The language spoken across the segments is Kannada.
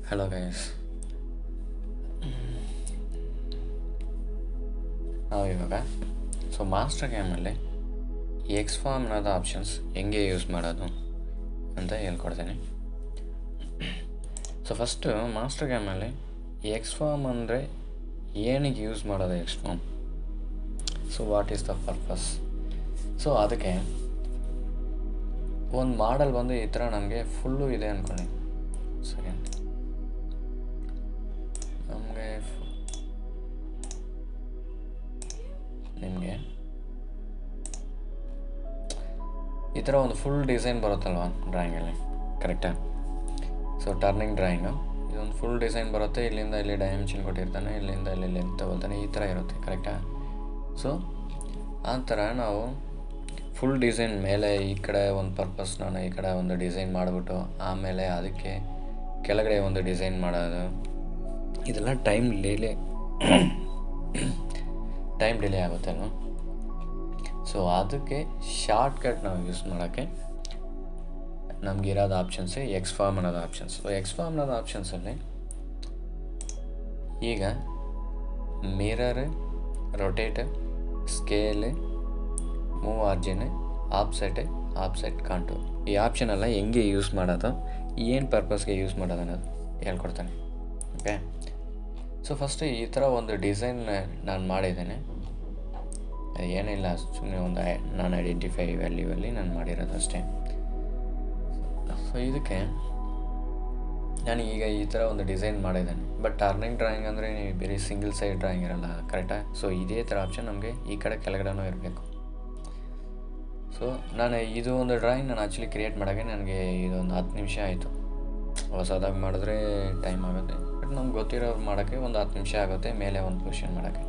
ಹಲೋ ಗೈಸ್, ನಾವು ಇವಾಗ ಮಾಸ್ಟರ್ ಗೇಮಲ್ಲಿ ಎಕ್ಸ್ ಫಾರ್ಮ್ ಅನ್ನೋದು ಆಪ್ಷನ್ಸ್ ಹೆಂಗೆ ಯೂಸ್ ಮಾಡೋದು ಅಂತ ಹೇಳ್ಕೊಡ್ತೀನಿ. ಫಸ್ಟು ಮಾಸ್ಟರ್ ಗೇಮಲ್ಲಿ ಎಕ್ಸ್ ಫಾರ್ಮ್ ಅಂದರೆ ಏನಕ್ಕೆ ಯೂಸ್ ಮಾಡೋದು X form, what is the purpose. ಅದಕ್ಕೆ ಒಂದು ಮಾಡಲ್ ಬಂದು ಈ ಥರ ನಮಗೆ ಫುಲ್ಲು ಇದೆ ಅಂದ್ಕೊಳ್ಳಿ. ಸೆಕೆಂಡ್ ನಮಗೆ ನಿಮಗೆ ಈ ಥರ ಒಂದು ಫುಲ್ ಡಿಸೈನ್ ಬರುತ್ತಲ್ವ ಡ್ರಾಯಿಂಗಲ್ಲಿ, ಕರೆಕ್ಟಾ? ಟರ್ನಿಂಗ್ ಡ್ರಾಯಿಂಗು ಇದೊಂದು ಫುಲ್ ಡಿಸೈನ್ ಬರುತ್ತೆ. ಇಲ್ಲಿಂದ ಇಲ್ಲಿ ಡೈಮೆನ್ಷನ್ ಕೊಟ್ಟಿರ್ತಾನೆ, ಇಲ್ಲಿಂದ ಇಲ್ಲಿ ಲೆಂತ್ ತಗೊಳ್ತಾನೆ, ಈ ಥರ ಇರುತ್ತೆ, ಕರೆಕ್ಟಾ? ಆ ಥರ ನಾವು ಫುಲ್ ಡಿಸೈನ್ ಮೇಲೆ ಈ ಕಡೆ ಒಂದು ಪರ್ಪಸ್, ನಾನು ಈ ಕಡೆ ಒಂದು ಡಿಸೈನ್ ಮಾಡಿಬಿಟ್ಟು ಆಮೇಲೆ ಅದಕ್ಕೆ ಕೆಳಗಡೆ ಒಂದು ಡಿಸೈನ್ ಮಾಡೋದು, ಇದೆಲ್ಲ ಟೈಮ್ ಡಿಲೇ ಆಗುತ್ತೆ ಅಲ್ವ. ಅದಕ್ಕೆ ಶಾರ್ಟ್ಕಟ್ ನಾವು ಯೂಸ್ ಮಾಡೋಕ್ಕೆ ನಮಗಿರೋದು ಆಪ್ಷನ್ಸೇ ಎಕ್ಸ್ ಫಾರ್ಮ್ ಅನ್ನೋದು ಆಪ್ಷನ್ಸ್. ಎಕ್ಸ್ ಫಾರ್ಮ್ ಅನ್ನೋದು ಆಪ್ಷನ್ಸಲ್ಲಿ ಈಗ mirror, rotate, scale, move origin, offset, contour, ಈ ಆಪ್ಷನ್ ಎಲ್ಲ ಹೆಂಗೆ ಯೂಸ್ ಮಾಡೋದು, ಏನು ಪರ್ಪಸ್ಗೆ ಯೂಸ್ ಮಾಡೋದು ಅನ್ನೋದು ಹೇಳ್ಕೊಡ್ತಾನೆ. ಓಕೆ, ಫಸ್ಟು ಈ ಥರ ಒಂದು ಡಿಸೈನ್ ನಾನು ಮಾಡಿದ್ದೇನೆ. ಏನಿಲ್ಲ, ಸುಮ್ಮನೆ ಒಂದು ನಾನು ಐಡೆಂಟಿಫೈ ವ್ಯಾಲ್ಯೂವಲ್ಲಿ ನಾನು ಮಾಡಿರೋದು ಅಷ್ಟೇ. ಇದಕ್ಕೆ ನಾನು ಈಗ ಈ ಥರ ಒಂದು ಡಿಸೈನ್ ಮಾಡಿದ್ದೇನೆ. ಬಟ್ ಟರ್ನಿಂಗ್ ಡ್ರಾಯಿಂಗ್ ಅಂದರೆ ಬೇರೆ ಸಿಂಗಲ್ ಸೈಡ್ ಡ್ರಾಯಿಂಗ್ ಇರಲ್ಲ, ಕರೆಕ್ಟಾ? ಇದೇ ಥರ ಆಪ್ಷನ್ ನಮಗೆ ಈ ಕಡೆ ಕೆಳಗಡೆನೂ ಇರಬೇಕು. ನಾನು ಇದು ಒಂದು ಡ್ರಾಯಿಂಗ್ ನಾನು ಆ್ಯಕ್ಚುಲಿ ಕ್ರಿಯೇಟ್ ಮಾಡೋಕ್ಕೆ ನನಗೆ ಇದೊಂದು 10 ನಿಮಿಷ ಆಯಿತು. ಹೊಸದಾಗಿ ಮಾಡಿದ್ರೆ ಟೈಮ್ ಆಗುತ್ತೆ, ಬಟ್ ನಮ್ಗೆ ಗೊತ್ತಿರೋರು ಮಾಡೋಕ್ಕೆ ಒಂದು 10 ನಿಮಿಷ ಆಗುತ್ತೆ. ಮೇಲೆ ಒಂದು ಪೊಸಿಷನ್ ಮಾಡೋಕ್ಕೆ,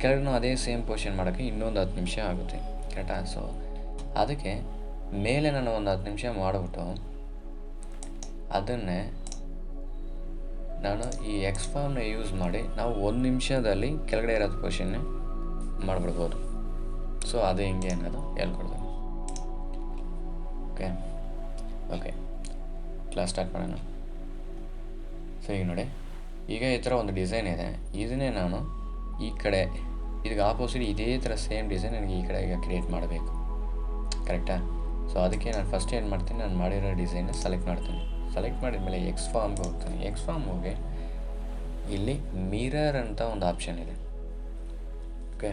ಕೆಳಗೂ ಅದೇ ಸೇಮ್ ಪೊಸಿಷನ್ ಮಾಡೋಕ್ಕೆ ಇನ್ನೊಂದು 10 ನಿಮಿಷ ಆಗುತ್ತೆ, ಕರೆಕ್ಟಾ? ಅದಕ್ಕೆ ಮೇಲೆ ನಾನು ಒಂದು 10 ನಿಮಿಷ ಮಾಡಿಬಿಟ್ಟು ಅದನ್ನೇ ನಾನು ಈ ಎಕ್ಸ್ ಫಾರ್ಮ್ನ ಯೂಸ್ ಮಾಡಿ ನಾವು 1 ನಿಮಿಷದಲ್ಲಿ ಕೆಳಗಡೆ ಇರೋದು ಪೊಸಿಷನ್ನೇ ಮಾಡಿಬಿಡ್ಬೋದು. ಅದು ಹೆಂಗೆ ಅನ್ನೋದು ಹೇಳ್ಕೊಡ್ತೀನಿ. ಓಕೆ, ಕ್ಲಾಸ್ ಸ್ಟಾರ್ಟ್ ಮಾಡೋಣ. ಈಗ ನೋಡಿ, ಈಗ ಈ ಥರ ಒಂದು ಡಿಸೈನ್ ಇದೆ. ಇದನ್ನೇ ನಾನು ಈ ಕಡೆ ಇದಕ್ಕೆ ಆಪೋಸಿಟ್ ಇದೇ ಥರ ಸೇಮ್ ಡಿಸೈನ್ ನನಗೆ ಈ ಕಡೆ ಈಗ ಕ್ರಿಯೇಟ್ ಮಾಡಬೇಕು, ಕರೆಕ್ಟಾ? ಅದಕ್ಕೆ ನಾನು ಫಸ್ಟ್ ಏನು ಮಾಡ್ತೀನಿ, ನಾನು ಮಾಡಿರೋ ಡಿಸೈನ್ನ ಸೆಲೆಕ್ಟ್ ಮಾಡ್ತೀನಿ. ಸೆಲೆಕ್ಟ್ ಮಾಡಿದ್ಮೇಲೆ ಎಕ್ಸ್ ಫಾರ್ಮ್ಗೆ ಹೋಗ್ತೀನಿ. ಎಕ್ಸ್ ಫಾರ್ಮ್ ಹೋಗಿ ಇಲ್ಲಿ ಮಿರರ್ ಅಂತ ಒಂದು ಆಪ್ಷನ್ ಇದೆ. ಓಕೆ,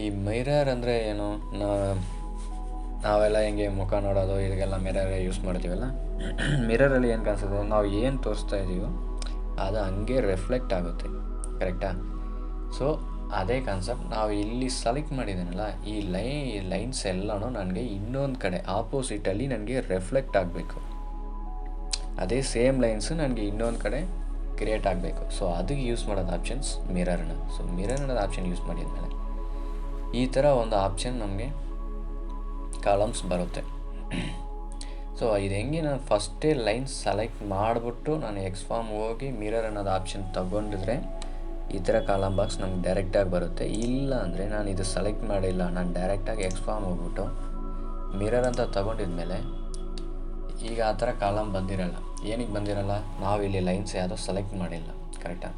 ಈ ಮಿರರ್ ಅಂದರೆ ಏನು, ನಾವೆಲ್ಲ ಹೆಂಗೆ ಮುಖ ನೋಡೋದು ಇದಕ್ಕೆಲ್ಲ ಮಿರರ್ ಯೂಸ್ ಮಾಡ್ತೀವಲ್ಲ. ಮಿರರಲ್ಲಿ ಏನು ಕಾಣಿಸುತ್ತೆ, ನಾವು ಏನು ತೋರಿಸ್ತಾ ಇದ್ದೀವೋ ಅದು ಹಂಗೆ ರಿಫ್ಲೆಕ್ಟ್ ಆಗುತ್ತೆ, ಕರೆಕ್ಟಾ? ಅದೇ ಕಾನ್ಸೆಪ್ಟ್ ನಾವು ಇಲ್ಲಿ ಸೆಲೆಕ್ಟ್ ಮಾಡಿದ್ದೀನಲ್ಲ, ಈ ಲೈನ್ಸ್ ಎಲ್ಲನೂ ನನಗೆ ಇನ್ನೊಂದು ಕಡೆ ಆಪೋಸಿಟಲ್ಲಿ ನನಗೆ ರಿಫ್ಲೆಕ್ಟ್ ಆಗಬೇಕು. ಅದೇ ಸೇಮ್ ಲೈನ್ಸು ನನಗೆ ಇನ್ನೊಂದು ಕಡೆ ಕ್ರಿಯೇಟ್ ಆಗಬೇಕು. ಅದಕ್ಕೆ ಯೂಸ್ ಮಾಡೋದು ಆಪ್ಷನ್ಸ್ ಮಿರರ್ನ. ಮಿರರ್ ಅನ್ನೋದು ಆಪ್ಷನ್ ಯೂಸ್ ಮಾಡಿದ್ಮೇಲೆ ಈ ಥರ ಒಂದು ಆಪ್ಷನ್ ನಮಗೆ ಕಾಲಮ್ಸ್ ಬರುತ್ತೆ. ಇದು ಹೆಂಗೆ, ನಾನು ಫಸ್ಟೇ ಲೈನ್ಸ್ ಸೆಲೆಕ್ಟ್ ಮಾಡಿಬಿಟ್ಟು ನಾನು ಎಕ್ಸ್ ಫಾರ್ಮ್ ಹೋಗಿ ಮಿರರ್ ಅನ್ನೋದು ಆಪ್ಷನ್ ತೊಗೊಂಡಿದ್ರೆ ಈ ಥರ ಕಾಲಮ್ ಬಾಕ್ಸ್ ನಮ್ಗೆ ಡೈರೆಕ್ಟಾಗಿ ಬರುತ್ತೆ. ಇಲ್ಲ ಅಂದರೆ ನಾನು ಇದು ಸೆಲೆಕ್ಟ್ ಮಾಡಿಲ್ಲ, ನಾನು ಡೈರೆಕ್ಟಾಗಿ ಎಕ್ಸ್ ಫಾರ್ಮ್ ಹೋಗ್ಬಿಟ್ಟು ಮಿರರ್ ಅಂತ ತೊಗೊಂಡಿದ್ಮೇಲೆ ಈಗ ಆ ಥರ ಕಾಲಮ್ ಬಂದಿರಲ್ಲ. ಏನಕ್ಕೆ ಬಂದಿರಲ್ಲ, ನಾವು ಇಲ್ಲಿ ಲೈನ್ಸ್ ಯಾವುದೋ ಸೆಲೆಕ್ಟ್ ಮಾಡಿಲ್ಲ, ಕರೆಕ್ಟಾ?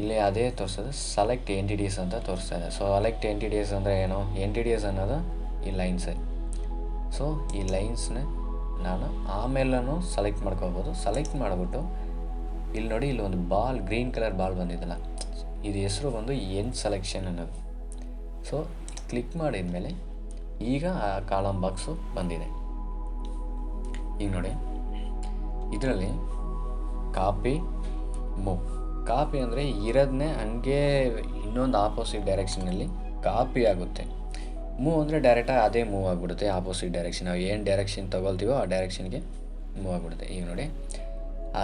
ಇಲ್ಲಿ ಅದೇ ತೋರಿಸೋದು ಸೆಲೆಕ್ಟ್ ಎಂಟಿಟೀಸ್ ಅಂತ ತೋರಿಸ್ತಾ ಇದೆ. ಸೆಲೆಕ್ಟ್ ಎಂಟಿಟೀಸ್ ಅಂದರೆ ಏನು, ಎಂಟಿಟೀಸ್ ಅನ್ನೋದು ಈ ಲೈನ್ಸೇ. ಈ ಲೈನ್ಸ್ನ ನಾನು ಆಮೇಲೂ ಸೆಲೆಕ್ಟ್ ಮಾಡ್ಕೋಬೋದು. ಸೆಲೆಕ್ಟ್ ಮಾಡಿಬಿಟ್ಟು ಇಲ್ಲಿ ನೋಡಿ, ಇಲ್ಲಿ ಒಂದು ಬಾಲ್, ಗ್ರೀನ್ ಕಲರ್ ಬಾಲ್ ಬಂದಿದ್ದಲ್ಲ, ಇದು ಹೆಸರು ಬಂದು ಎಂಡ್ ಸೆಲೆಕ್ಷನ್ ಅನ್ನೋದು. ಕ್ಲಿಕ್ ಮಾಡಿದ್ಮೇಲೆ ಈಗ ಆ ಕಾಲಮ್ ಬಾಕ್ಸು ಬಂದಿದೆ. ಈಗ ನೋಡಿ, ಇದರಲ್ಲಿ ಕಾಪಿ, ಮೂವ್. ಕಾಪಿ ಅಂದರೆ ಇರೋದನ್ನೇ ಹಂಗೆ ಇನ್ನೊಂದು ಆಪೋಸಿಟ್ ಡೈರೆಕ್ಷನಲ್ಲಿ ಕಾಪಿ ಆಗುತ್ತೆ. ಮೂವ್ ಅಂದರೆ ಡೈರೆಕ್ಟಾಗಿ ಅದೇ ಮೂವ್ ಆಗಿಬಿಡುತ್ತೆ ಆಪೋಸಿಟ್ ಡೈರೆಕ್ಷನ್. ನಾವು ಏನು ಡೈರೆಕ್ಷನ್ ತೊಗೊಳ್ತೀವೋ ಆ ಡೈರೆಕ್ಷನ್ಗೆ ಮೂವ್ ಆಗಿಬಿಡುತ್ತೆ. ಈಗ ನೋಡಿ, ಆ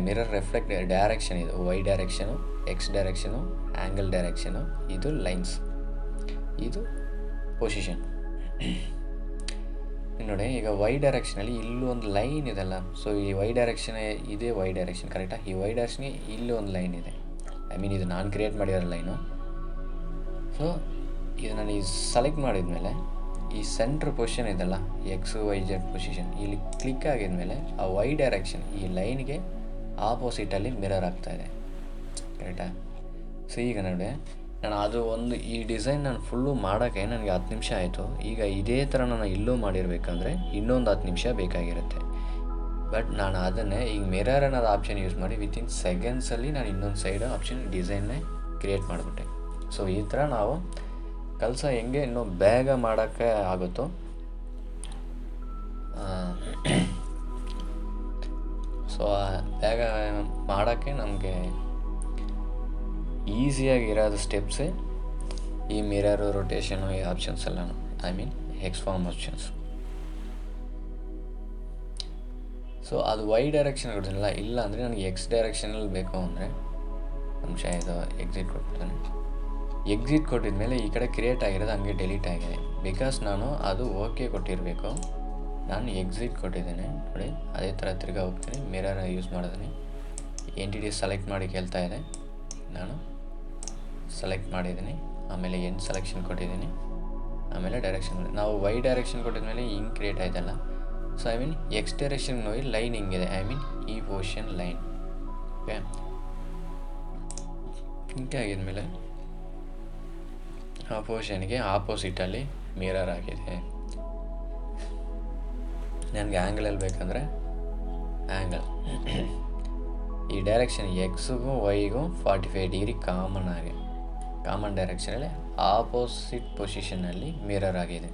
ಮಿರರ್ ರಿಫ್ಲೆಕ್ಟ್ ಡೈರೆಕ್ಷನ್ ಇದು Y direction, X direction, angle direction, ಇದು ಲೈನ್ಸ್, ಇದು ಪೊಸಿಷನ್. ನೋಡಿ, ಈಗ ವೈ ಡೈರೆಕ್ಷನಲ್ಲಿ ಇಲ್ಲೊಂದು ಲೈನ್ ಇದೆಲ್ಲ. ಈ ವೈ ಡೈರೆಕ್ಷನ್, ಇದೇ ವೈ ಡೈರೆಕ್ಷನ್, ಕರೆಕ್ಟಾ? ಈ ವೈ ಡೈರೆಕ್ಷನ್ಗೆ ಇಲ್ಲೂ ಒಂದು ಲೈನ್ ಇದೆ. ಇದು ನಾನು ಕ್ರಿಯೇಟ್ ಮಾಡಿರೋ ಲೈನು. ಇದು ನಾನು ಈ ಸೆಲೆಕ್ಟ್ ಮಾಡಿದ್ಮೇಲೆ ಈ ಸೆಂಟ್ರ್ ಪೊಸಿಷನ್ ಇದೆಲ್ಲ XYZ ಪೊಸಿಷನ್ ಇಲ್ಲಿ ಕ್ಲಿಕ್ ಆಗಿದ್ಮೇಲೆ ಆ Y ಡೈರೆಕ್ಷನ್ ಈ ಲೈನ್ಗೆ ಆಪೋಸಿಟಲ್ಲಿ ಮಿರರ್ ಆಗ್ತಾಯಿದೆ, ಕರೆಕ್ಟಾ? ಸೊ ಈಗ ನೋಡಿ ನಾನು ಅದು ಒಂದು ಈ ಡಿಸೈನ್ ನಾನು ಫುಲ್ಲು ಮಾಡೋಕ್ಕೆ ನನಗೆ 10 ನಿಮಿಷ ಆಯಿತು. ಈಗ ಇದೇ ಥರ ನಾನು ಇಲ್ಲೂ ಮಾಡಿರಬೇಕಂದ್ರೆ ಇನ್ನೊಂದು 10 ನಿಮಿಷ ಬೇಕಾಗಿರುತ್ತೆ. ಬಟ್ ನಾನು ಅದನ್ನೇ ಈಗ ಮಿರರ್ ಅನ್ನೋದು ಆಪ್ಷನ್ ಯೂಸ್ ಮಾಡಿ ವಿತಿನ್ ಸೆಕೆಂಡ್ಸಲ್ಲಿ ನಾನು ಇನ್ನೊಂದು ಸೈಡ್ ಆಪ್ಷನ್ ಡಿಸೈನ್ನೇ ಕ್ರಿಯೇಟ್ ಮಾಡಿಬಿಟ್ಟೆ. ಸೊ ಈ ಥರ ನಾವು ಕೆಲಸ ಹೆಂಗೆ ಇನ್ನೂ ಬೇಗ ಮಾಡೋಕ್ಕೆ ಆಗುತ್ತೋ ಸೊ ಬೇಗ ಮಾಡೋಕ್ಕೆ ನಮಗೆ ಈಸಿಯಾಗಿರೋದು ಸ್ಟೆಪ್ಸೇ ಈ ಮಿರರು, ರೊಟೇಷನು, ಈ ಆಪ್ಷನ್ಸ್ ಎಲ್ಲನೂ, ಐ ಮೀನ್ ಎಕ್ಸ್ಫಾರ್ಮ್ ಆಪ್ಷನ್ಸ್. ಸೊ ಅದು Y ಡೈರೆಕ್ಷನ್ ಕೊಡ್ತೀನಲ್ಲ, ಇಲ್ಲ ಅಂದರೆ ನನಗೆ X ಡೈರೆಕ್ಷನಲ್ಲಿ ಬೇಕು ಅಂದರೆ ನಿಮಿಷ ಇದು ಎಕ್ಸಿಟ್ ಕೊಟ್ಬಿಡ್ತಾನೆ. ಎಕ್ಸಿಟ್ ಕೊಟ್ಟಿದ ಮೇಲೆ ಈ ಕಡೆ ಕ್ರಿಯೇಟ್ ಆಗಿರೋದು ಹಂಗೆ ಡೆಲೀಟ್ ಆಗಿದೆ. ಬಿಕಾಸ್ ನಾನು ಅದು ಓಕೆ ಕೊಟ್ಟಿರಬೇಕು, ನಾನು ಎಕ್ಸಿಟ್ ಕೊಟ್ಟಿದ್ದೇನೆ. ನೋಡಿ ಅದೇ ಥರ ತಿರ್ಗಾ ಹೋಗ್ತೀನಿ, ಮಿರರ್ ಯೂಸ್ ಮಾಡಿದ್ದೀನಿ, ಎಂಟಿಟಿ ಸೆಲೆಕ್ಟ್ ಮಾಡಿ ಕೇಳ್ತಾ ಇದೆ, ನಾನು ಸೆಲೆಕ್ಟ್ ಮಾಡಿದ್ದೀನಿ, ಆಮೇಲೆ ಎನ್ ಸೆಲೆಕ್ಷನ್ ಕೊಟ್ಟಿದ್ದೀನಿ, ಆಮೇಲೆ ಡೈರೆಕ್ಷನ್ ನಾವು Y ಡೈರೆಕ್ಷನ್ ಕೊಟ್ಟಿದ ಮೇಲೆ ಹಿಂಗೆ ಕ್ರಿಯೇಟ್ ಆಯ್ತಲ್ಲ. So I mean X direction ನೋಡಿ ಲೈನ್ ಹಿಂಗಿದೆ, ಐ ಮೀನ್ ಈ ಪೊಸಿಷನ್ ಲೈನ್. ಓಕೆ, ಹಿಂಗೆ ಆಗಿದ್ಮೇಲೆ ಆ ಪೊಸಿಷನ್ಗೆ ಆಪೋಸಿಟಲ್ಲಿ ಮಿರರ್ ಆಗಿದೆ. ನನಗೆ ಆ್ಯಂಗಲಲ್ಲಿ ಬೇಕಂದರೆ ಆ್ಯಂಗಲ್ ಈ ಡೈರೆಕ್ಷನ್ Xಗೂ Yಗೂ 45 ಡಿಗ್ರಿ ಕಾಮನ್ ಡೈರೆಕ್ಷನಲ್ಲಿ ಆಪೋಸಿಟ್ ಪೊಸಿಷನಲ್ಲಿ ಮಿರರ್ ಆಗಿದೆ.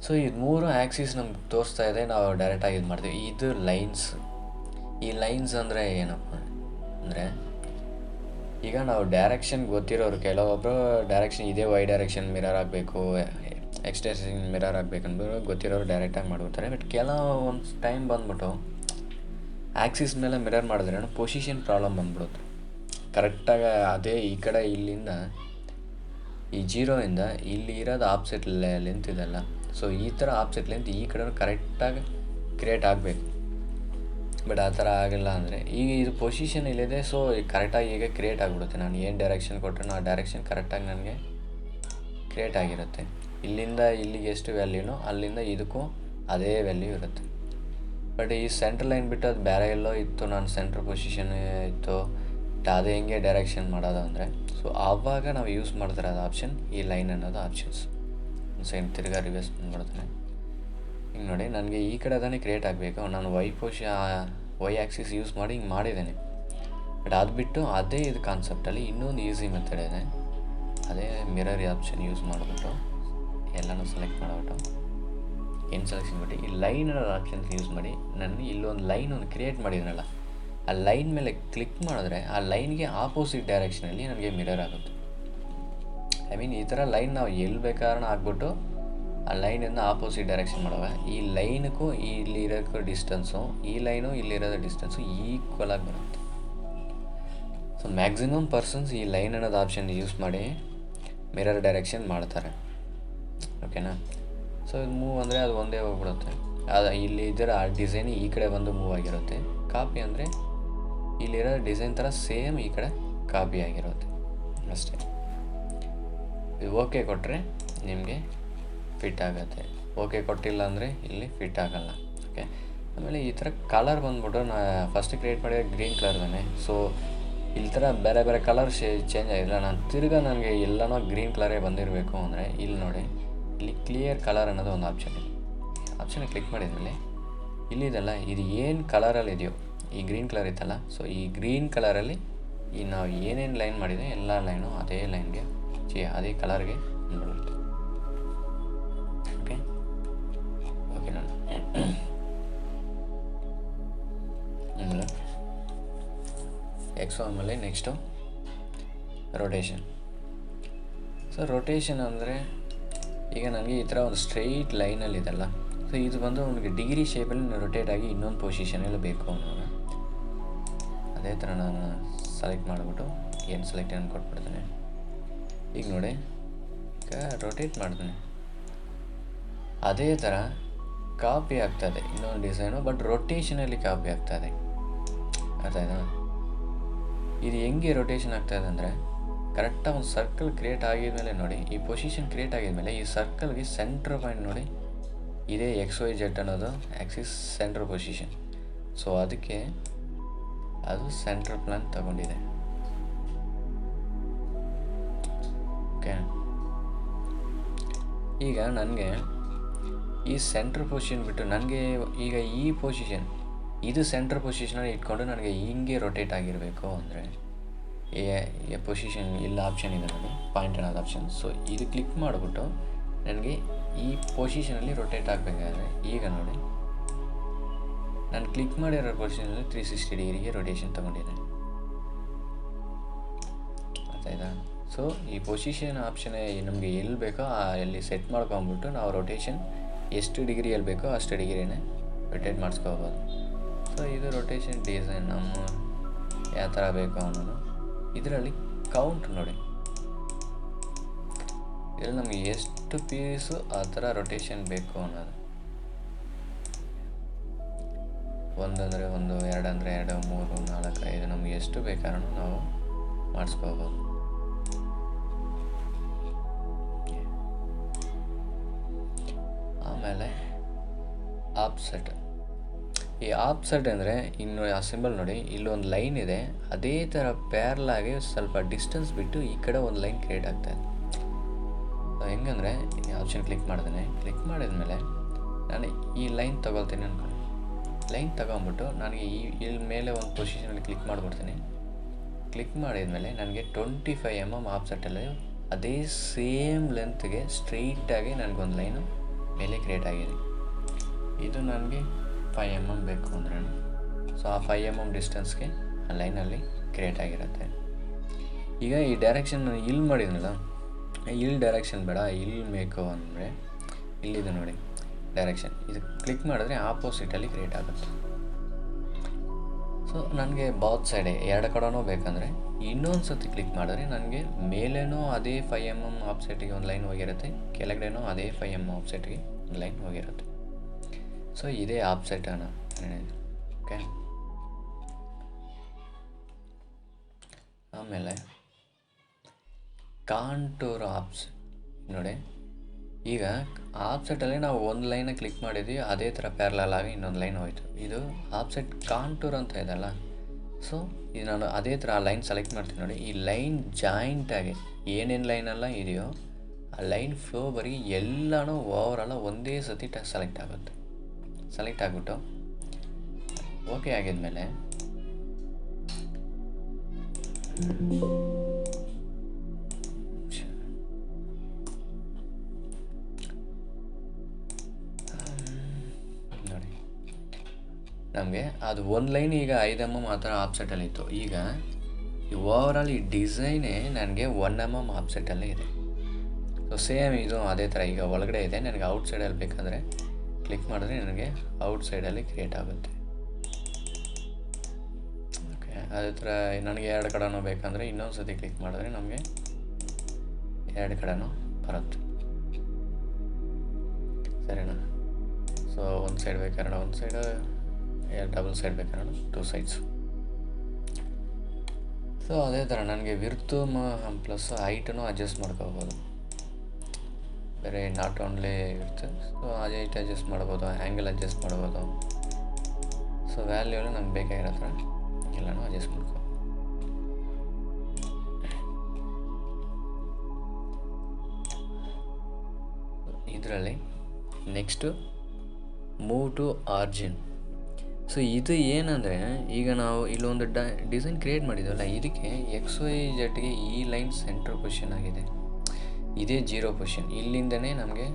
ಸೊ ಇದು 3 ಆ್ಯಕ್ಸಿಸ್ ನಮ್ಗೆ ತೋರಿಸ್ತಾ ಇದೆ, ನಾವು ಡೈರೆಕ್ಟಾಗಿ ಇದು ಮಾಡ್ತೀವಿ. ಇದು ಲೈನ್ಸ್. ಈ ಲೈನ್ಸ್ ಅಂದರೆ ಏನಪ್ಪ ಅಂದರೆ, ಈಗ ನಾವು ಡೈರೆಕ್ಷನ್ ಗೊತ್ತಿರೋರು, ಕೆಲವೊಬ್ಬರು ಡೈರೆಕ್ಷನ್ ಇದೇ Y ಡೈರೆಕ್ಷನ್ ಮಿರರ್ ಆಗಬೇಕು, X ಡೈರೆಕ್ಷನ್ ಮಿರರ್ ಆಗಬೇಕಂದ್ರೆ ಗೊತ್ತಿರೋರು ಡೈರೆಕ್ಟಾಗಿ ಮಾಡ್ಬಿಡ್ತಾರೆ. ಬಟ್ ಕೆಲವೊಂದು ಟೈಮ್ ಬಂದ್ಬಿಟ್ಟು ಆ್ಯಕ್ಸಿಸ್ ಮೇಲೆ ಮಿರರ್ ಮಾಡಿದ್ರೆ ಪೊಸಿಷನ್ ಪ್ರಾಬ್ಲಮ್ ಬಂದ್ಬಿಡುತ್ತೆ. ಕರೆಕ್ಟಾಗಿ ಅದೇ ಈ ಕಡೆ ಇಲ್ಲಿಂದ ಈ 0ಇಂದ ಇಲ್ಲಿ ಇರೋದು ಆಪ್ಸೆಟ್ ಲೆಂತ್ ಇದೆಲ್ಲ. ಸೊ ಈ ಥರ ಆಪ್ಸೆಟ್ ಲೆಂತ್ ಈ ಕಡೆ ಕರೆಕ್ಟಾಗಿ ಕ್ರಿಯೇಟ್ ಆಗಬೇಕು. ಬಟ್ ಆ ಥರ ಆಗಿಲ್ಲ ಅಂದರೆ ಈಗ ಇದು ಪೊಸಿಷನ್ ಇಲ್ಲಿದೆ, ಸೊ ಕರೆಕ್ಟಾಗಿ ಈಗ ಕ್ರಿಯೇಟ್ ಆಗಿಬಿಡುತ್ತೆ. ನಾನು ಏನು ಡೈರೆಕ್ಷನ್ ಕೊಟ್ಟರೆ ಆ ಡೈರೆಕ್ಷನ್ ಕರೆಕ್ಟಾಗಿ ನನಗೆ ಕ್ರಿಯೇಟ್ ಆಗಿರುತ್ತೆ. ಇಲ್ಲಿಂದ ಇಲ್ಲಿಗೆ ಎಷ್ಟು ವ್ಯಾಲ್ಯೂನೋ ಅಲ್ಲಿಂದ ಇದಕ್ಕೂ ಅದೇ ವ್ಯಾಲ್ಯೂ ಇರುತ್ತೆ. ಬಟ್ ಈ ಸೆಂಟ್ರ್ ಲೈನ್ ಬಿಟ್ಟು ಅದು ಬೇರೆ ಎಲ್ಲೋ ಇತ್ತು, ನಾನು ಸೆಂಟ್ರ್ ಪೊಸಿಷನ್ ಇತ್ತು, ಅದೇ ಹೆಂಗೆ ಡೈರೆಕ್ಷನ್ ಮಾಡೋದು ಅಂದರೆ, ಸೊ ಆವಾಗ ನಾವು ಯೂಸ್ ಮಾಡ್ತಿರೋದು ಆಪ್ಷನ್ ಈ ಲೈನ್ ಅನ್ನೋದು ಆಪ್ಷನ್ಸ್. ಸೈನ್ ತಿರ್ಗಾ ರಿವರ್ಸ್ ಬಂದ್ಬಿಡ್ತಾನೆ. ಹಿಂಗೆ ನೋಡಿ ನನಗೆ ಈ ಕಡೆ ತಾನೇ ಕ್ರಿಯೇಟ್ ಆಗಬೇಕು, ನಾನು Y ಆ್ಯಕ್ಸಿಸ್ ಯೂಸ್ ಮಾಡಿ ಹಿಂಗೆ ಮಾಡಿದ್ದೇನೆ. ಬಟ್ ಅದು ಬಿಟ್ಟು ಅದೇ ಇದು ಕಾನ್ಸೆಪ್ಟಲ್ಲಿ ಇನ್ನೊಂದು ಈಸಿ ಮೆಥಡ್ ಇದೆ. ಅದೇ ಮಿರರ್ ಆಪ್ಷನ್ ಯೂಸ್ ಮಾಡಿಬಿಟ್ಟು ಎಲ್ಲನೂ ಸೆಲೆಕ್ಟ್ ಮಾಡಿಬಿಟ್ಟು ಏನು ಸೆಲೆಕ್ಷನ್ ಬಿಟ್ಟು ಈ ಲೈನ್ ಅನ್ನೋದು ಆಪ್ಷನ್ಸ್ ಯೂಸ್ ಮಾಡಿ ನಾನು ಇಲ್ಲೊಂದು ಲೈನ್ ಒಂದು ಕ್ರಿಯೇಟ್ ಮಾಡಿದ್ದೀನಲ್ಲ, ಆ ಲೈನ್ ಮೇಲೆ ಕ್ಲಿಕ್ ಮಾಡಿದ್ರೆ ಆ ಲೈನ್ಗೆ ಆಪೋಸಿಟ್ ಡೈರೆಕ್ಷನಲ್ಲಿ ನನಗೆ ಮಿರರ್ ಆಗುತ್ತೆ. ಐ ಮೀನ್ ಈ ಥರ ಲೈನ್ ನಾವು ಎಲ್ಲಿ ಬೇಕಾದ್ರೆ ಆಗ್ಬಿಟ್ಟು ಆ ಲೈನಿಂದ ಆಪೋಸಿಟ್ ಡೈರೆಕ್ಷನ್ ಮಾಡುವಾಗ ಈ ಲೈನ್ಗೂ ಇಲ್ಲಿ ಇರೋಕ್ಕೂ ಡಿಸ್ಟೆನ್ಸು, ಈ ಲೈನು ಇಲ್ಲಿರೋದು ಡಿಸ್ಟೆನ್ಸು ಈಕ್ವಲ್ ಆಗಿ ಬರುತ್ತೆ. ಸೊ ಮ್ಯಾಕ್ಸಿಮಮ್ ಪರ್ಸನ್ಸ್ ಈ ಲೈನ್ ಅನ್ನೋದು ಆಪ್ಷನ್ ಯೂಸ್ ಮಾಡಿ ಮಿರರ್ ಡೈರೆಕ್ಷನ್ ಮಾಡ್ತಾರೆ. ಓಕೆನಾ? ಸೊ ಇದು ಮೂವ್ ಅಂದರೆ ಅದು ಒಂದೇ ಹೋಗ್ಬಿಡುತ್ತೆ. ಅದು ಇಲ್ಲಿ ಇದರ ಆ ಡಿಸೈನ್ ಈ ಕಡೆ ಬಂದು ಮೂವ್ ಆಗಿರುತ್ತೆ. ಕಾಪಿ ಅಂದರೆ ಇಲ್ಲಿರೋ ಡಿಸೈನ್ ಥರ ಸೇಮ್ ಈ ಕಡೆ ಕಾಪಿ ಆಗಿರುತ್ತೆ ಅಷ್ಟೇ. ಇದು ಓಕೆ ಕೊಟ್ಟರೆ ನಿಮಗೆ ಫಿಟ್ ಆಗುತ್ತೆ, ಓಕೆ ಕೊಟ್ಟಿಲ್ಲ ಅಂದರೆ ಇಲ್ಲಿ ಫಿಟ್ ಆಗೋಲ್ಲ. ಓಕೆ, ಆಮೇಲೆ ಈ ಥರ ಕಲರ್ ಬಂದ್ಬಿಟ್ಟು ನಾ ಫಸ್ಟ್ ಕ್ರಿಯೇಟ್ ಮಾಡಿರೋ ಗ್ರೀನ್ ಕಲರ್ ತಾನೆ. ಸೊ ಇಲ್ಲಿ ಥರ ಬೇರೆ ಬೇರೆ ಕಲರ್ ಚೇಂಜ್ ಆಗಿಲ್ಲ. ನಾನು ತಿರ್ಗಾ ನನಗೆ ಎಲ್ಲನೋ ಗ್ರೀನ್ ಕಲರೇ ಬಂದಿರಬೇಕು ಅಂದರೆ ಇಲ್ಲಿ ನೋಡಿ, ಇಲ್ಲಿ ಕ್ಲಿಯರ್ ಕಲರ್ ಅನ್ನೋದು ಒಂದು ಆಪ್ಷನ್ ಇದೆ. ಆಪ್ಷನ್ ಕ್ಲಿಕ್ ಮಾಡಿದ್ಮೇಲೆ ಇಲ್ಲಿದೆಲ್ಲ ಇದು ಏನು ಕಲರಲ್ಲಿ ಇದೆಯೋ ಈ ಗ್ರೀನ್ ಕಲರ್ ಇತ್ತಲ್ಲ, ಸೊ ಈ ಗ್ರೀನ್ ಕಲರಲ್ಲಿ ಈ ನಾವು ಏನೇನು ಲೈನ್ ಮಾಡಿದೆ ಎಲ್ಲ ಲೈನು ಅದೇ ಲೈನ್ಗೆ ಅದೇ ಕಲರ್ಗೆ ಬಂದ್ಬಿಡುತ್ತೆ. ಓಕೆ ಓಕೆ ನಾನು ಆಮೇಲೆ ಆಮೇಲೆ ನೆಕ್ಸ್ಟು ರೊಟೇಷನ್. ಸೊ ರೊಟೇಷನ್ ಅಂದರೆ ಈಗ ನನಗೆ ಈ ಥರ ಒಂದು ಸ್ಟ್ರೈಟ್ ಲೈನಲ್ಲಿ ಇದೆಲ್ಲ, ಸೊ ಇದು ಬಂದು ನನಗೆ ಡಿಗ್ರಿ ಶೇಪಲ್ಲಿ ರೊಟೇಟ್ ಆಗಿ ಇನ್ನೊಂದು ಪೊಸಿಷನಲ್ಲಿ ಬೇಕು ಅನ್ನೋದು. ಅದೇ ಥರ ನಾನು ಸೆಲೆಕ್ಟ್ ಮಾಡಿಬಿಟ್ಟು ಏನು ಸೆಲೆಕ್ಟ್ ಏನು ಕೊಟ್ಬಿಡ್ತೇನೆ. ಈಗ ನೋಡಿ, ಈಗ ರೊಟೇಟ್ ಮಾಡ್ತೇನೆ, ಅದೇ ಥರ ಕಾಪಿ ಆಗ್ತದೆ ಇನ್ನೊಂದು ಡಿಸೈನು, ಬಟ್ ರೊಟೇಷನಲ್ಲಿ ಕಾಪಿ ಆಗ್ತದೆ. ಅರ್ಥ ಆಯ್ತಾ? ಇದು ಹೆಂಗೆ ರೊಟೇಷನ್ ಆಗ್ತಾಯಿದೆ ಅಂದರೆ ಕರೆಕ್ಟಾಗಿ ಒಂದು ಸರ್ಕಲ್ ಕ್ರಿಯೇಟ್ ಆಗಿದ್ಮೇಲೆ ನೋಡಿ, ಈ ಪೊಸಿಷನ್ ಕ್ರಿಯೇಟ್ ಆಗಿದ್ಮೇಲೆ ಈ ಸರ್ಕಲ್ಗೆ ಸೆಂಟ್ರ್ ಪಾಯಿಂಟ್ ನೋಡಿ, ಇದೇ XYZ ಅನ್ನೋದು ಆ್ಯಕ್ಸಿಸ್ ಸೆಂಟ್ರ್ ಪೊಸಿಷನ್. ಸೊ ಅದಕ್ಕೆ ಅದು ಸೆಂಟ್ರ್ ಪ್ಲಾನ್ ತಗೊಂಡಿದೆ. ಓಕೆ, ಈಗ ನನಗೆ ಈ ಸೆಂಟ್ರ್ ಪೊಸಿಷನ್ ಬಿಟ್ಟು ನನಗೆ ಈಗ ಈ ಪೊಸಿಷನ್, ಇದು ಸೆಂಟ್ರ್ ಪೊಸಿಷನಲ್ಲಿ ಇಟ್ಕೊಂಡು ನನಗೆ ಹಿಂಗೆ ರೊಟೇಟ್ ಆಗಿರಬೇಕು ಅಂದರೆ ಈ ಪೊಸಿಷನ್ ಇಲ್ಲ ಆಪ್ಷನ್ ಇದೆ ನೋಡಿ, ಪಾಯಿಂಟ್ ಅನ್ನೋದು ಆಪ್ಷನ್. ಸೊ ಇದು ಕ್ಲಿಕ್ ಮಾಡಿಬಿಟ್ಟು ನನಗೆ ಈ ಪೊಸಿಷನಲ್ಲಿ ರೊಟೇಟ್ ಆಗಬೇಕಾದ್ರೆ ಈಗ ನೋಡಿ, ನಾನು ಕ್ಲಿಕ್ ಮಾಡಿರೋ ಪೊಸಿಷನಲ್ಲಿ 360 ಡಿಗ್ರಿಗೆ ರೊಟೇಷನ್ ತೊಗೊಂಡಿದೆ. ಆಯ್ತಾ? ಸೊ ಈ ಪೊಸಿಷನ್ ಆಪ್ಷನ್ ನಮಗೆ ಎಲ್ಲಿ ಬೇಕೋ ಅಲ್ಲಿ ಸೆಟ್ ಮಾಡ್ಕೊಂಬಿಟ್ಟು ನಾವು ರೊಟೇಷನ್ ಎಷ್ಟು ಡಿಗ್ರಿಯಲ್ಲಿ ಬೇಕೋ ಅಷ್ಟು ಡಿಗ್ರಿನೇ ರೊಟೇಟ್ ಮಾಡಿಸ್ಕೋಬೋದು. ಸೊ ಇದು ರೊಟೇಷನ್ ಡಿಸೈನ್ ನಮ್ಮ ಯಾವ ಥರ ಬೇಕೋ ಅನ್ನೋದು. ಇದರಲ್ಲಿ ಕೌಂಟ್ ನೋಡಿ, ಇದರಲ್ಲಿ ನಮಗೆ ಎಷ್ಟು ಪೀಸು ಆ ಥರ ರೊಟೇಷನ್ ಬೇಕು ಅನ್ನೋದು. 1 ಅಂದರೆ 1, 2 ಅಂದರೆ 2, 3, 4, 5 ನಮಗೆ ಎಷ್ಟು ಬೇಕಾದ್ರೂ ನಾವು ಮಾಡಿಸ್ಕೋಬೋದು. ಆಮೇಲೆ ಆಫ್ಸೆಟ್. ಈ ಆಫ್ಸೆಟ್ ಅಂದರೆ ಇನ್ನು ಆ ಸಿಂಬಲ್ ನೋಡಿ, ಇಲ್ಲೊಂದು ಲೈನ್ ಇದೆ, ಅದೇ ಥರ ಪ್ಯಾರಲಾಗಿ ಸ್ವಲ್ಪ ಡಿಸ್ಟೆನ್ಸ್ ಬಿಟ್ಟು ಈ ಕಡೆ ಒಂದು ಲೈನ್ ಕ್ರಿಯೇಟ್ ಆಗ್ತಾಯಿದೆ. ಹೆಂಗಂದರೆ ಈ ಆಪ್ಷನ್ ಕ್ಲಿಕ್ ಮಾಡ್ತೇನೆ, ಕ್ಲಿಕ್ ಮಾಡಿದ್ಮೇಲೆ ನಾನು ಈ ಲೈನ್ ತೊಗೊಳ್ತೀನಿ ಅಂದ್ಕೊಂಡು, ಲೈನ್ ತೊಗೊಂಬಿಟ್ಟು ನನಗೆ ಇಲ್ಲಿ ಮೇಲೆ ಒಂದು ಪೊಸಿಷನಲ್ಲಿ ಕ್ಲಿಕ್ ಮಾಡಿಬಿಡ್ತೀನಿ. ಕ್ಲಿಕ್ ಮಾಡಿದ್ಮೇಲೆ ನನಗೆ 25 mm ಆಫ್ಸೆಟ್ಟಲ್ಲಿ ಅದೇ ಸೇಮ್ ಲೆಂತ್ಗೆ ಸ್ಟ್ರೈಟಾಗಿ ನನಗೊಂದು ಲೈನು ಮೇಲೆ ಕ್ರಿಯೇಟ್ ಆಗಿದೆ. ಇದು ನನಗೆ 5 mm ಬೇಕು ಅಂದ್ರೆ, ಸೊ ಆ 5 mm ಡಿಸ್ಟೆನ್ಸ್ಗೆ ಆ ಲೈನಲ್ಲಿ ಕ್ರಿಯೇಟ್ ಆಗಿರುತ್ತೆ. ಈಗ ಈ ಡೈರೆಕ್ಷನ್ ಇಲ್ಲಿ ಮಾಡಿದ್ನಲ್ಲ, ಇಲ್ಲಿ ಡೈರೆಕ್ಷನ್ ಬೇಡ, ಇಲ್ಲಿ ಬೇಕು ಅಂದರೆ ಇಲ್ಲಿದೆ ನೋಡಿ ಡೈರೆಕ್ಷನ್, ಇದು ಕ್ಲಿಕ್ ಮಾಡಿದ್ರೆ ಆಪೋಸಿಟಲ್ಲಿ ಕ್ರಿಯೇಟ್ ಆಗುತ್ತೆ. ಸೊ ನನಗೆ ಬಾತ್ ಸೈಡೆ ಎರಡು ಕಡೆನೂ ಬೇಕಂದರೆ ಇನ್ನೊಂದು ಸತಿ ಕ್ಲಿಕ್ ಮಾಡಿದ್ರೆ ನನಗೆ ಮೇಲೇನೂ ಅದೇ 5 mm ಆಫ್ಸೆಟ್ಟಿಗೆ ಒಂದು ಲೈನ್ ಹೋಗಿರುತ್ತೆ, ಕೆಳಗಡೆನೂ ಅದೇ 5 mm ಆಫ್ಸೆಟ್ಗೆ ಒಂದು ಲೈನ್ ಹೋಗಿರುತ್ತೆ. ಸೊ ಇದೇ ಆಫ್ಸೆಟ್ ಅನ್ನೋ ಹೇಳಿದೆ. ಓಕೆ, ಆಮೇಲೆ ಕಾಂಟೂರ್ ಆಫ್ಸೆಟ್ ನೋಡಿ. ಈಗ ಆಫ್ಸೆಟ್ಟಲ್ಲಿ ನಾವು ಒಂದು ಲೈನ ಕ್ಲಿಕ್ ಮಾಡಿದ್ವಿ, ಅದೇ ಥರ ಪ್ಯಾರಲಲ್ ಆಗಿ ಇನ್ನೊಂದು ಲೈನ್ ಹೋಯಿತು. ಇದು ಆಫ್ಸೆಟ್ ಕಾಂಟೂರ್ ಅಂತ ಇದೆಲ್ಲ. ಸೊ ಇದು ನಾನು ಅದೇ ಥರ ಆ ಲೈನ್ ಸೆಲೆಕ್ಟ್ ಮಾಡ್ತೀನಿ ನೋಡಿ, ಈ ಲೈನ್ ಜಾಯಿಂಟಾಗಿ ಏನೇನು ಲೈನೆಲ್ಲ ಇದೆಯೋ ಆ ಲೈನ್ ಫ್ಲೋ ಬರೀ ಎಲ್ಲನೂ ಓವರಾಲ ಒಂದೇ ಸತಿ ಸೆಲೆಕ್ಟ್ ಆಗುತ್ತೆ. ಸೆಲೆಕ್ಟ್ ಆಗಿಬಿಟ್ಟು ಓಕೆ ಆಗಿದ್ಮೇಲೆ ನೋಡಿ ನಮಗೆ ಅದು ಒಂದು ಲೈನ್ ಈಗ 5 mm ಆ ಥರ ಆಫ್ಸೆಟ್ಟಲ್ಲಿ ಇತ್ತು. ಈಗ ಈ ಓವರಾಲ್ ಈ ಡಿಸೈನೇ ನನಗೆ 1 mm ಆಫ್ಸೆಟ್ಟಲ್ಲೇ ಇದೆ. ಸೊ ಸೇಮ್ ಇದು ಅದೇ ಥರ ಈಗ ಒಳಗಡೆ ಇದೆ, ನನಗೆ ಔಟ್ ಸೈಡಲ್ಲಿ ಬೇಕಂದರೆ ಕ್ಲಿಕ್ ಮಾಡಿದ್ರೆ ನನಗೆ ಔಟ್ ಸೈಡಲ್ಲಿ ಕ್ರಿಯೇಟ್ ಆಗುತ್ತೆ. ಓಕೆ, ಅದೇ ಥರ ನನಗೆ 2 ಕಡೆನೂ ಬೇಕಂದರೆ ಇನ್ನೊಂದು ಸತಿ ಕ್ಲಿಕ್ ಮಾಡಿದ್ರೆ ನಮಗೆ 2 ಕಡೆನೂ ಬರುತ್ತೆ. ಸರಿನಾ? ಸೊ ಒಂದು ಸೈಡ್ ಬೇಕಾದ್ರೆ ಒಂದು ಸೈಡು, ಡಬಲ್ ಸೈಡ್ ಬೇಕಾದ್ರೆ 2 ಸೈಡ್ಸು. ಸೊ ಅದೇ ಥರ ನನಗೆ ವಿರ್ತು ಪ್ಲಸ್ ಹೈಟನ್ನು ಅಡ್ಜಸ್ಟ್ ಮಾಡ್ಕೋಬೋದು. ಬೇರೆ ನಾಟ್ ಓನ್ಲಿ ಇರುತ್ತೆ. ಸೊ ಹೈಟ್ ಅಡ್ಜಸ್ಟ್ ಮಾಡ್ಬೋದು, ಆ್ಯಂಗಲ್ ಅಡ್ಜಸ್ಟ್ ಮಾಡ್ಬೋದು. ಸೊ ವ್ಯಾಲ್ಯೂ ಎಲ್ಲ ನಮ್ಗೆ ಬೇಕಾಗಿರೋ ಥರ ಎಲ್ಲನೂ ಅಡ್ಜಸ್ಟ್ ಮಾಡ್ಕೋ. ಇದರಲ್ಲಿ ನೆಕ್ಸ್ಟು ಮೂವ್ ಟು ಆರ್ಜಿನ್. ಸೊ ಇದು ಏನಂದರೆ, ಈಗ ನಾವು ಇಲ್ಲೊಂದು ಡಿಸೈನ್ ಕ್ರಿಯೇಟ್ ಮಾಡಿದ್ವಲ್ಲ, ಇದಕ್ಕೆ XYZಗೆ ಈ ಲೈನ್ ಸೆಂಟ್ರ್ ಪೊಸಿಷನ್ ಆಗಿದೆ, ಇದೇ 0 ಪೊಸಿಷನ್. ಇಲ್ಲಿಂದನೇ ನಮಗೆ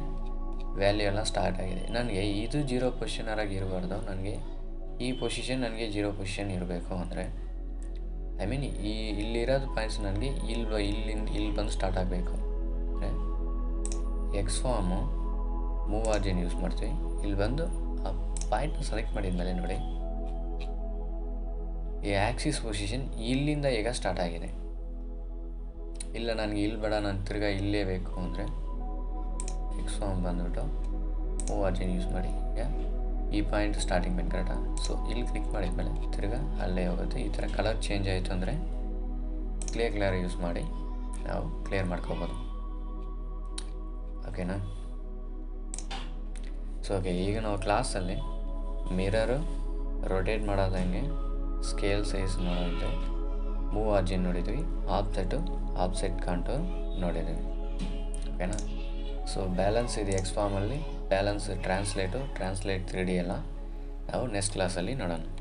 ವ್ಯಾಲ್ಯೂ ಎಲ್ಲ ಸ್ಟಾರ್ಟ್ ಆಗಿದೆ. ನನಗೆ ಇದು 0 ಪೊಸಿಷನರಾಗಿ ಇರಬಾರ್ದು, ನನಗೆ ಈ ಪೊಸಿಷನ್ ನನಗೆ 0 ಪೊಸಿಷನ್ ಇರಬೇಕು ಅಂದರೆ, ಐ ಮೀನ್ ಇಲ್ಲಿರೋದು ಪಾಯಿಂಟ್ಸ್ ನನಗೆ ಇಲ್ಲಿ ಬಂದು ಸ್ಟಾರ್ಟ್ ಆಗಬೇಕು. ಅಂದರೆ ಎಕ್ಸ್ ಫಾರ್ಮು ಮೂವ್ ಆರ್ಜಿನ್ ಯೂಸ್ ಮಾಡ್ತೀವಿ. ಇಲ್ಲಿ ಬಂದು ಆ ಪಾಯಿಂಟ್ನ ಸೆಲೆಕ್ಟ್ ಮಾಡಿದ್ಮೇಲೆ ನೋಡಿ, ಈ ಆ್ಯಕ್ಸಿಸ್ ಪೊಸಿಷನ್ ಇಲ್ಲಿಂದ ಈಗ ಸ್ಟಾರ್ಟ್ ಆಗಿದೆ. ಇಲ್ಲ ನನಗೆ ಇಲ್ಲಿ ಬೇಡ, ನಾನು ತಿರ್ಗಾ ಇಲ್ಲೇ ಬೇಕು ಅಂದರೆ ಎಕ್ಸ್ ಫಾರ್ಮ್ ಬಂದುಬಿಟ್ಟು ಮೂವ್ ಆರ್ಜಿನ್ ಯೂಸ್ ಮಾಡಿ ಈಗ ಈ ಪಾಯಿಂಟ್ ಸ್ಟಾರ್ಟಿಂಗ್ ಪಾಯಿಂಟ್ ಕರೆಕ್ಟಾ. ಸೊ ಇಲ್ಲಿ ಕ್ಲಿಕ್ ಮಾಡಿದ್ಮೇಲೆ ತಿರ್ಗಾ ಅಲ್ಲೇ ಹೋಗುತ್ತೆ. ಈ ಥರ ಕಲರ್ ಚೇಂಜ್ ಆಯಿತು ಅಂದರೆ ಕ್ಲಿಯರ್ ಯೂಸ್ ಮಾಡಿ ನಾವು ಕ್ಲಿಯರ್ ಮಾಡ್ಕೋಬೋದು. ಓಕೆನಾ? ಸೊ ಓಕೆ, ಈಗ ನಾವು ಕ್ಲಾಸಲ್ಲಿ ಮಿರರು ರೊಟೇಟ್ ಮಾಡೋದಂಗೆ, ಸ್ಕೇಲ್ ಸೈಜ್ ನೋಡೋದು, ಮೂವ್ ಆರ್ಜಿನ್ ನೋಡಿದ್ವಿ, ಆಫ್ಸೆಟ್ ಕಾಂಟೂರ್ ನೋಡಿದ್ವಿ. ಓಕೆನಾ? ಸೊ ಬ್ಯಾಲೆನ್ಸ್ ಇದು ಎಕ್ಸ್ ಫಾರ್ಮಲ್ಲಿ, ಬ್ಯಾಲೆನ್ಸ್ ಟ್ರಾನ್ಸ್ಲೇಟ್ 3D ಎಲ್ಲ ನಾವು ನೆಕ್ಸ್ಟ್ ಕ್ಲಾಸಲ್ಲಿ ನೋಡೋಣ.